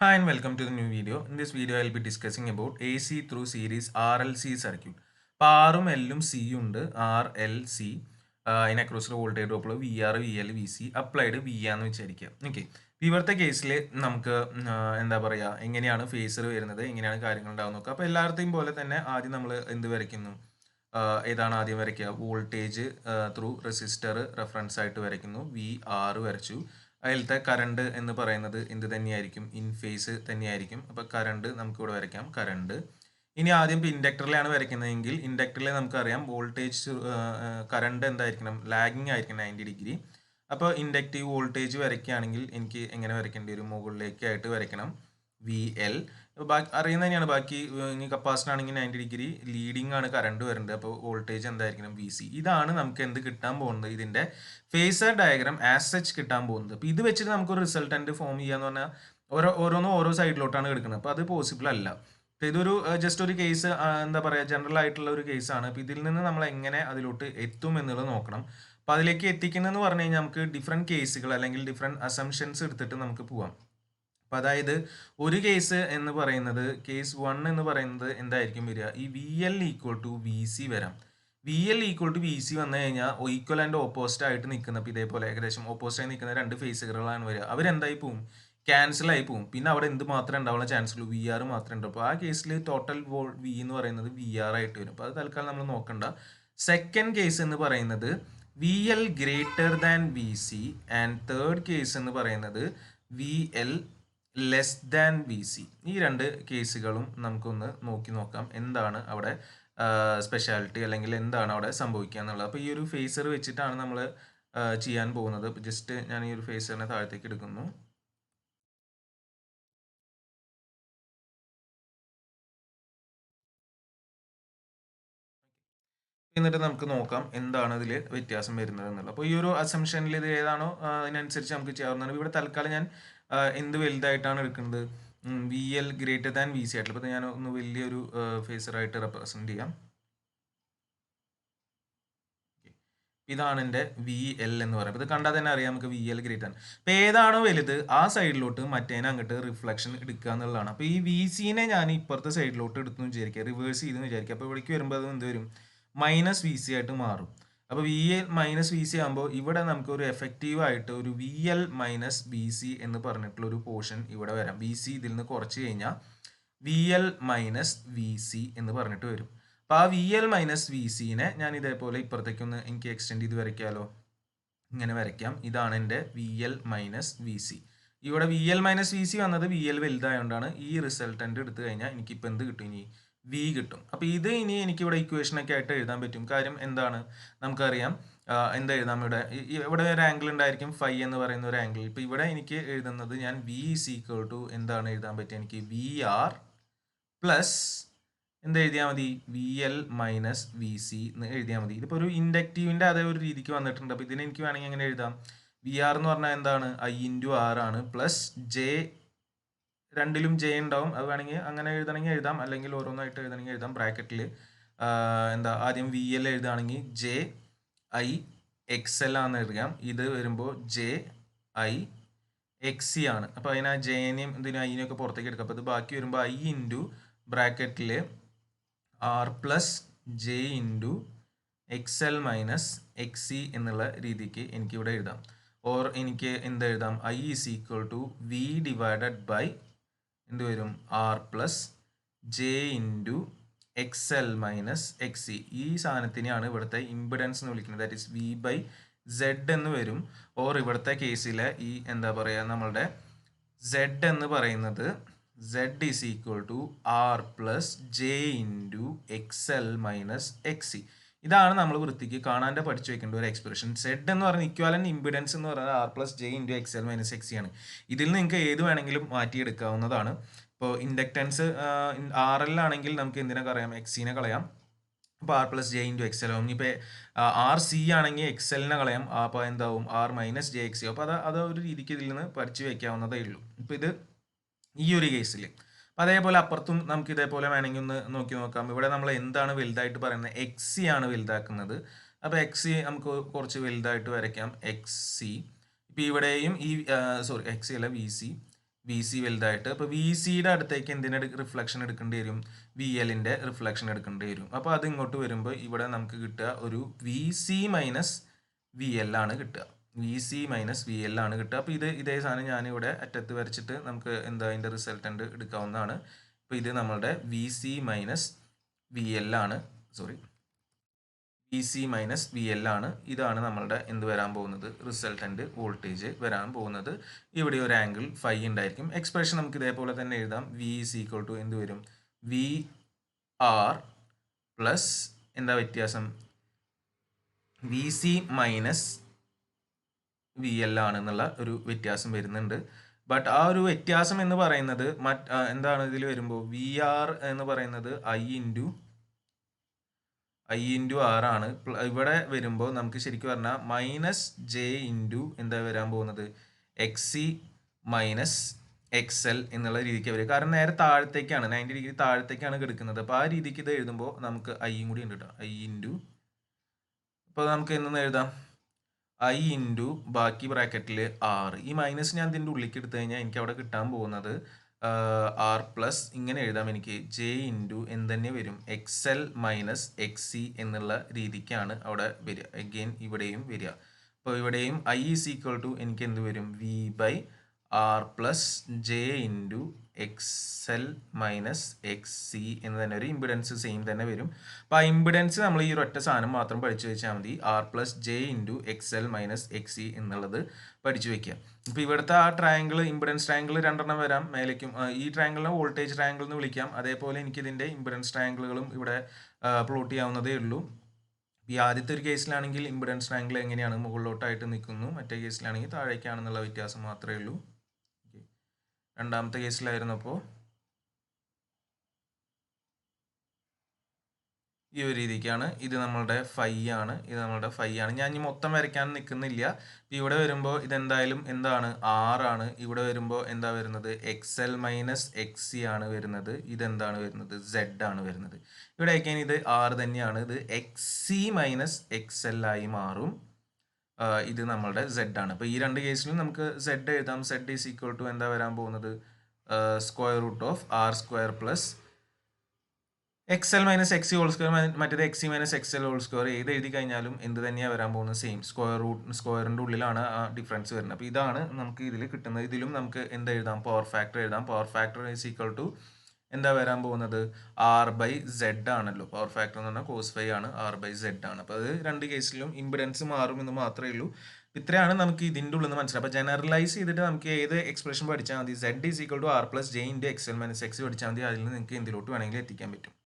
Hi and welcome to the new video. In this video, I'll be discussing about AC through series RLC circuit. അപ്പോൾ ആറും എല്ലും C ഉണ്ട് R L C അതിന് അക്രോസിൽ voltage ഡ്രോപ്പുകൾ V R V L V C applied V ആന്ന് വെച്ചായിരിക്കുക. Okay, ഇവിടുത്തെ കേസിൽ നമുക്ക് എന്താ പറയുക, എങ്ങനെയാണ് ഫേസർ വരുന്നത്, എങ്ങനെയാണ് കാര്യങ്ങൾ ഉണ്ടാവുക നോക്കുക. അപ്പോൾ എല്ലായിടത്തെയും പോലെ തന്നെ ആദ്യം നമ്മൾ എന്ത് വരയ്ക്കുന്നു, ഏതാണ് ആദ്യം വരയ്ക്കുക, വോൾട്ടേജ് ത്രൂ റെസിസ്റ്റർ റെഫറൻസ് ആയിട്ട് വരയ്ക്കുന്നു, വി ആർ വരച്ചു. അതിലത്തെ കറണ്ട് എന്ന് പറയുന്നത് എന്ത് തന്നെയായിരിക്കും, ഇൻ ഫേസ് തന്നെയായിരിക്കും. അപ്പോൾ കറണ്ട് നമുക്കിവിടെ വരയ്ക്കാം, കറണ്ട്. ഇനി ആദ്യം ഇപ്പോൾ ഇൻഡക്ടറിലാണ് വരയ്ക്കുന്നതെങ്കിൽ ഇൻഡക്ടറിൽ നമുക്കറിയാം വോൾട്ടേജ് കറണ്ട് എന്തായിരിക്കണം, ലാഗിങ് ആയിരിക്കണം 90 ഡിഗ്രി. അപ്പോൾ ഇൻഡക്റ്റീവ് വോൾട്ടേജ് വരയ്ക്കുകയാണെങ്കിൽ എനിക്ക് എങ്ങനെ വരയ്ക്കേണ്ടി വരും, മുകളിലേക്കായിട്ട് വരയ്ക്കണം, വി എൽ. ബാക്കി അറിയുന്ന തന്നെയാണ്. ബാക്കി ഇനി കപ്പാസിറ്റർ ആണെങ്കിൽ 90 ഡിഗ്രി ലീഡിംഗ് ആണ് കറണ്ട് വരുന്നത്. അപ്പോൾ വോൾട്ടേജ് എന്തായിരിക്കണം, വി സി. ഇതാണ് നമുക്ക് എന്ത് കിട്ടാൻ പോകുന്നത്, ഇതിൻ്റെ ഫേസർ ഡയഗ്രാം ആസ് സച്ച് കിട്ടാൻ പോകുന്നത്. അപ്പോൾ ഇത് വെച്ചിട്ട് നമുക്കൊരു റിസൾട്ടൻറ്റ് ഫോം ചെയ്യാന്ന് പറഞ്ഞാൽ ഓരോന്നും ഓരോ സൈഡിലോട്ടാണ് എടുക്കുന്നത്. അപ്പോൾ അത് പോസിബിൾ അല്ല. ഇതൊരു ജസ്റ്റ് ഒരു കേസ്, എന്താ പറയുക, ജനറൽ ആയിട്ടുള്ള ഒരു കേസാണ്. അപ്പോൾ ഇതിൽ നിന്ന് നമ്മൾ എങ്ങനെ അതിലോട്ട് എത്തും എന്നുള്ളത് നോക്കണം. അപ്പോൾ അതിലേക്ക് എത്തിക്കുന്നതെന്ന് പറഞ്ഞു കഴിഞ്ഞാൽ നമുക്ക് ഡിഫറെൻറ്റ് കേസുകൾ അല്ലെങ്കിൽ ഡിഫറെൻറ്റ് അസംഷൻസ് എടുത്തിട്ട് നമുക്ക് പോവാം. അപ്പം അതായത് ഒരു കേസ് എന്ന് പറയുന്നത്, കേസ് 1 എന്ന് പറയുന്നത് എന്തായിരിക്കും വരിക, ഈ V L equal to V C വരാം. V L equal to V C വന്നു കഴിഞ്ഞാൽ ഈക്വൽ ആൻഡ് ഓപ്പോസിറ്റ് ആയിട്ട് നിൽക്കുന്ന, അപ്പോൾ ഇതേപോലെ ഏകദേശം ഓപ്പോസിറ്റ് ആയി നിൽക്കുന്ന രണ്ട് ഫേസുകളാണ് വരിക. അവരെന്തായി പോവും, ക്യാൻസൽ ആയി പോവും. പിന്നെ അവിടെ എന്ത് മാത്രമേ ഉണ്ടാവുള്ള ചാൻസ് ഉള്ളൂ, വി ആർ മാത്രമേ ഉണ്ടാവും. അപ്പോൾ ആ കേസിൽ ടോട്ടൽ വി എന്ന് പറയുന്നത് വി ആർ ആയിട്ട് വരും. അപ്പോൾ അത് തൽക്കാലം നമ്മൾ നോക്കണ്ട. സെക്കൻഡ് കേസ് എന്ന് പറയുന്നത് V L greater than V C, and third case എന്ന് പറയുന്നത് V L less than V C. ഈ രണ്ട് കേസുകളും നമുക്കൊന്ന് നോക്കാം എന്താണ് അവിടെ സ്പെഷ്യാലിറ്റി അല്ലെങ്കിൽ എന്താണ് അവിടെ സംഭവിക്കുക എന്നുള്ളത്. അപ്പോൾ ഈ ഒരു ഫേസർ വെച്ചിട്ടാണ് നമ്മൾ ചെയ്യാൻ പോകുന്നത്. ജസ്റ്റ് ഞാൻ ഈ ഒരു ഫേസറിനെ താഴത്തേക്ക് എടുക്കുന്നു. എന്നിട്ട് നമുക്ക് നോക്കാം എന്താണ് ഇതിൽ വ്യത്യാസം വരുന്നത് എന്നുള്ളത്. അപ്പോൾ ഈ ഒരു അസംഷനിൽ ഇത് ഏതാണോ അതിനനുസരിച്ച് നമുക്ക് ചെയ്യാവുന്നതാണ്. ഇവിടെ തൽക്കാലം ഞാൻ എന്ത് വലുതായിട്ടാണ് എടുക്കുന്നത്, V L greater than V C ആയിട്ടുള്ള. അപ്പോൾ ഞാൻ ഒന്ന് വലിയൊരു ഫേസറായിട്ട് റെപ്രസെൻറ്റ് ചെയ്യാം. ഇതാണ് എൻ്റെ വി എൽ എന്ന് പറയുന്നത്. ഇത് കണ്ടാൽ തന്നെ അറിയാം നമുക്ക് വി എൽ ഗ്രേറ്റർ ആണ്. അപ്പോൾ ഏതാണോ വലുത് ആ സൈഡിലോട്ട് മറ്റേനെ അങ്ങോട്ട് റിഫ്ലക്ഷൻ എടുക്കുക എന്നുള്ളതാണ്. അപ്പോൾ ഈ വി സിനെ ഞാൻ ഇപ്പുറത്തെ സൈഡിലോട്ട് എടുത്തു വിചാരിക്കുക, റിവേഴ്സ് ചെയ്തെന്ന് വിചാരിക്കുക. അപ്പോൾ ഇവിടേക്ക് വരുമ്പോൾ അത് എന്ത് വരും, മൈനസ് വി സി ആയിട്ട് മാറും. അപ്പോൾ V L minus V C ആകുമ്പോൾ ഇവിടെ നമുക്ക് ഒരു എഫക്റ്റീവായിട്ട് ഒരു V L minus V C എന്ന് പറഞ്ഞിട്ടുള്ള ഒരു പോർഷൻ ഇവിടെ വരാം. വി സി ഇതിൽ നിന്ന് കുറച്ച് കഴിഞ്ഞാൽ V L minus V C എന്ന് പറഞ്ഞിട്ട് വരും. അപ്പോൾ ആ വി എൽ മൈനസ് വി സിനെ ഞാൻ ഇതേപോലെ ഇപ്പുറത്തേക്കൊന്ന് എനിക്ക് എക്സ്റ്റെൻഡ് ചെയ്ത് വരയ്ക്കാമല്ലോ. ഇങ്ങനെ വരയ്ക്കാം. ഇതാണ് എൻ്റെ V L minus V C. ഇവിടെ V L minus V C വന്നത് വി എൽ വലുതായതുകൊണ്ടാണ്. ഈ റിസൾട്ടൻ്റ് എടുത്തു കഴിഞ്ഞാൽ എനിക്കിപ്പോൾ എന്ത് കിട്ടും, ഇനി വി കിട്ടും. അപ്പോൾ ഇത് ഇനി എനിക്കിവിടെ ഇക്വേഷനൊക്കെ ആയിട്ട് എഴുതാൻ പറ്റും. കാര്യം എന്താണ്, നമുക്കറിയാം എന്താ എഴുതാം, ഇവിടെ ഒരു ആംഗിൾ ഉണ്ടായിരിക്കും, ഫൈ എന്ന് പറയുന്ന ഒരു ആംഗിൾ. ഇപ്പോൾ ഇവിടെ എനിക്ക് എഴുതുന്നത് ഞാൻ വി ഈസ് ഈക്വൽ ടു എന്താണ് എഴുതാൻ പറ്റുക, എനിക്ക് വി ആർ പ്ലസ് എന്ത് എഴുതിയാൽ മതി, V L minus V C എന്ന് എഴുതിയാൽ മതി. ഇതിപ്പോൾ ഒരു ഇൻഡക്റ്റീവിൻ്റെ അതേ ഒരു രീതിക്ക് വന്നിട്ടുണ്ട്. അപ്പോൾ ഇതിന് എനിക്ക് വേണമെങ്കിൽ എങ്ങനെ എഴുതാം, വി ആർ എന്ന് പറഞ്ഞാൽ എന്താണ്, ഐ ഇൻറ്റു ആർ ആണ്, പ്ലസ് ജെ, രണ്ടിലും ജെ ഉണ്ടാവും. അത് വേണമെങ്കിൽ അങ്ങനെ എഴുതണമെങ്കിൽ എഴുതാം, അല്ലെങ്കിൽ ഓരോന്നായിട്ട് എഴുതണമെങ്കിൽ എഴുതാം. ബ്രാക്കറ്റിൽ എന്താ ആദ്യം വി എൽ എഴുതുകയാണെങ്കിൽ ജെ ഐ എക്സ് എൽ ആണെന്ന് എഴുതാം. ഇത് വരുമ്പോൾ ജെ ഐ എക്സ് സി ആണ്. അപ്പോൾ അതിനാ ജെനെയും ഇതിനും ഐനെയൊക്കെ പുറത്തേക്ക് എടുക്കാം. അപ്പോൾ ഇത് ബാക്കി വരുമ്പോൾ ഐ ഇൻറ്റു ബ്രാക്കറ്റിൽ R plus J into X L minus X C എന്നുള്ള രീതിക്ക് എനിക്കിവിടെ എഴുതാം. ഓർ എനിക്ക് എന്ത് എഴുതാം, I is equal to V divided by എന്ത് വരും, R plus J into X L minus X C. ഈ സാധനത്തിനെയാണ് ഇവിടുത്തെ ഇമ്പിഡൻസ് എന്ന് വിളിക്കുന്നത്. That is V by Z എന്ന് വരും. ഓർ ഇവിടുത്തെ കേസിലെ ഈ എന്താ പറയുക, നമ്മളുടെ സെഡ് എന്ന് പറയുന്നത് Z is equal to R plus J into X L minus X C. ഇതാണ് നമ്മൾ വൃത്തിക്ക് കാണാണ്ട് പഠിച്ചു വെക്കേണ്ട ഒരു എക്സ്പ്രഷൻ. സെഡ് എന്ന് പറയുന്നത് ഇക്വാലന്റ് ഇമ്പിഡൻസ് എന്ന് പറയുന്നത് R plus J into X L minus X C ആണ്. ഇതിൽ നിന്ന് നിങ്ങൾക്ക് ഏത് വേണമെങ്കിലും മാറ്റിയെടുക്കാവുന്നതാണ്. ഇപ്പോൾ ഇൻഡക്റ്റൻസ് ആർ എൽ ആണെങ്കിൽ നമുക്ക് എന്തിനെ കളയാം, എക്സിനെ കളയാം. അപ്പോൾ R plus J into X L ആവും. ഇപ്പോൾ ആർ സി ആണെങ്കിൽ എക്സ് എല്ലിനെ കളയാം. അപ്പോൾ എന്താവും, ആർ മൈനസ് ജെ എക്സ്. അപ്പോൾ അത് ഒരു രീതിക്ക് ഇതിൽ നിന്ന് പഠിച്ചു വെക്കാവുന്നതേ ഉള്ളൂ. ഇപ്പോൾ ഇത് ഈ ഒരു കേസിൽ. അപ്പോൾ അതേപോലെ അപ്പുറത്തും നമുക്ക് ഇതേപോലെ വേണമെങ്കിൽ ഒന്ന് നോക്കി നോക്കാം. ഇവിടെ നമ്മൾ എന്താണ് വലുതായിട്ട് പറയുന്നത്, എക്സ് സി ആണ് വലുതാക്കുന്നത്. അപ്പോൾ എക്സ് സി നമുക്ക് കുറച്ച് വലുതായിട്ട് വരയ്ക്കാം, എക്സ് സി. ഇപ്പോൾ ഇവിടെയും ഈ എക്സ് സി അല്ല വി സി. വി സി വലുതായിട്ട്. അപ്പോൾ വി സിയുടെ അടുത്തേക്ക് എന്തിനെ റിഫ്ലക്ഷൻ എടുക്കേണ്ടി വരും? വി എല്ലിൻ്റെ റിഫ്ലക്ഷൻ എടുക്കേണ്ടി വരും. അപ്പോൾ അത് ഇങ്ങോട്ട് വരുമ്പോൾ ഇവിടെ നമുക്ക് കിട്ടുക ഒരു V C minus V L ആണ് കിട്ടുക. V C minus V L ആണ് കിട്ടുക. അപ്പോൾ ഇതേ സാധനം ഞാനിവിടെ അറ്റത്ത് വരച്ചിട്ട് നമുക്ക് എന്താ അതിൻ്റെ റിസൾട്ടൻ്റ് എടുക്കാവുന്നതാണ്. അപ്പോൾ ഇത് നമ്മളുടെ V C minus V L ആണ്, sorry V C minus V L ആണ്. ഇതാണ് നമ്മളുടെ എന്ത് വരാൻ പോകുന്നത്? റിസൾട്ടൻ്റ് വോൾട്ടേജ് വരാൻ പോകുന്നത്. ഇവിടെ ഒരു ആംഗിൾ ഫൈ ഉണ്ടായിരിക്കും. എക്സ്പ്രഷൻ നമുക്ക് ഇതേപോലെ തന്നെ എഴുതാം. വി ഈസ് ഈക്വൽ ടു എന്ത് വരും? വി ആർ പ്ലസ് എന്താ വ്യത്യാസം? V C minus V L ആണെന്നുള്ള ഒരു വ്യത്യാസം വരുന്നുണ്ട്. ബട്ട് ആ ഒരു വ്യത്യാസം എന്ന് പറയുന്നത് എന്താണ് ഇതിൽ വരുമ്പോൾ? വി ആർ എന്ന് പറയുന്നത് ഐ ഇൻറ്റു ആർ ആണ്. ഇവിടെ വരുമ്പോൾ നമുക്ക് ശരിക്കും പറഞ്ഞാൽ മൈനസ് ജെ ഇൻറ്റു എന്താ വരാൻ പോകുന്നത്? X C minus X L എന്നുള്ള രീതിക്ക് വരിക. കാരണം നേരെ താഴത്തേക്കാണ്, 90 ഡിഗ്രി താഴത്തേക്കാണ് കിടക്കുന്നത്. അപ്പോൾ ആ രീതിക്ക് ഇത് എഴുതുമ്പോൾ നമുക്ക് ഐയും കൂടി ഉണ്ട് കേട്ടോ. ഐ ഇൻറ്റു, അപ്പോൾ നമുക്ക് എന്തെന്ന് എഴുതാം? ഐ ഇൻറ്റു ബാക്കി ബ്രാക്കറ്റിൽ ആർ. ഈ മൈനസ് ഞാൻ ഇതിൻ്റെ ഉള്ളിലേക്ക് എടുത്തു കഴിഞ്ഞാൽ എനിക്ക് അവിടെ കിട്ടാൻ പോകുന്നത് ആർ പ്ലസ് ഇങ്ങനെ എഴുതാം. എനിക്ക് ജെ ഇൻറ്റു എന്തെന്നെ വരും? X L minus X C എന്നുള്ള രീതിക്കാണ് അവിടെ വരിക. അഗെയിൻ ഇവിടെയും വരിക. അപ്പോൾ ഇവിടെയും ഐ ഈസ് ഈക്വൽ ടു എനിക്ക് എന്ത് വരും? V by R plus J into X L minus X C എന്ന് തന്നെ ഒരു ഇമ്പിഡൻസ് സെയിം തന്നെ വരും. അപ്പോൾ ആ ഇമ്പിഡൻസ് നമ്മൾ ഈ ഒരു ഒറ്റ സാധനം മാത്രം പഠിച്ചു വെച്ചാൽ മതി. R plus J into X L minus X C എന്നുള്ളത് പഠിച്ചു വെക്കുക. ഇപ്പോൾ ഇവിടുത്തെ ആ ട്രയാങ്കിൾ, ഇമ്പിഡൻസ് ട്രയാങ്കിൾ രണ്ടെണ്ണം വരാം മേലേക്കും. ഈ ട്രയാങ്കിളിനെ വോൾട്ടേജ് ട്രയാങ്കിൾ എന്ന് വിളിക്കാം. അതേപോലെ എനിക്കിതിൻ്റെ ഇമ്പിഡൻസ് ട്രയാങ്കിളുകളും ഇവിടെ പ്ലോട്ട് ചെയ്യാവുന്നതേ ഉള്ളൂ. ഈ ആദ്യത്തെ ഒരു കേസിലാണെങ്കിൽ ഇമ്പിഡൻസ് ട്രയാങ്കിൾ എങ്ങനെയാണ്? മുകളിലോട്ടായിട്ട് നിൽക്കുന്നു. മറ്റേ കേസിലാണെങ്കിൽ താഴേക്കാണെന്നുള്ള വ്യത്യാസം മാത്രമേ ഉള്ളൂ. രണ്ടാമത്തെ കേസിലായിരുന്നപ്പോൾ ഈ ഒരു രീതിക്കാണ്. ഇത് നമ്മളുടെ ഫൈ ആണ്, ഇത് നമ്മളുടെ ഫൈ ആണ്. ഞാൻ ഇനി മൊത്തം വരയ്ക്കാൻ നിൽക്കുന്നില്ല. ഇവിടെ വരുമ്പോൾ ഇതെന്തായാലും എന്താണ്? ആറാണ്. ഇവിടെ വരുമ്പോൾ എന്താ വരുന്നത്? X L minus X C ആണ് വരുന്നത്. ഇതെന്താണ് വരുന്നത്? സെഡ് ആണ് വരുന്നത്. ഇവിടെ ഒക്കെ ഇത് ആറ് തന്നെയാണ്. ഇത് X C minus X L ആയി മാറും. ഇത് നമ്മളുടെ സെഡ് ആണ്. അപ്പോൾ ഈ രണ്ട് കേസിലും നമുക്ക് സെഡ് എഴുതാം. സെഡ് ഈസ് ഈക്വൽ ടു എന്താ വരാൻ പോകുന്നത്? Square root of R square plus X L minus X C whole square, മറ്റേത് X C minus X L whole square. ഏത് എഴുതി കഴിഞ്ഞാലും എന്ത് തന്നെയാണ് വരാൻ പോകുന്നത്? സെയിം സ്ക്വയറിൻ്റെ ഉള്ളിലാണ് ആ ഡിഫറൻസ് വരുന്നത്. അപ്പോൾ ഇതാണ് നമുക്ക് ഇതിൽ കിട്ടുന്നത്. ഇതിലും നമുക്ക് എന്ത് എഴുതാം? പവർ ഫാക്ടർ എഴുതാം. Power factor is equal to എന്താ വരാൻ പോകുന്നത്? ആർ ബൈ സെഡ് ആണല്ലോ. പവർ ഫാക്ടർ എന്ന് പറഞ്ഞാൽ കോസ് ഫൈ ആണ്, ആർ ബൈ സെഡ് ആണ്. അപ്പോൾ അത് രണ്ട് കേസിലും ഇമ്പിഡൻസ് മാറും എന്ന് മാത്രമേ ഉള്ളൂ. ഇത്രയാണ് നമുക്ക് ഇതിൻ്റെ ഉള്ളിൽ നിന്ന് മനസ്സിലാവും. അപ്പോൾ ജനറലൈസ് ചെയ്തിട്ട് നമുക്ക് ഏത് എക്സ്പ്രഷൻ പഠിച്ചാൽ മതി? Z is equal to R plus J into X L minus X പഠിച്ചാൽ മതി. അതിൽ നിന്ന് നിങ്ങൾക്ക് എന്തിലോട്ട് വേണമെങ്കിലും എത്തിക്കാൻ പറ്റും.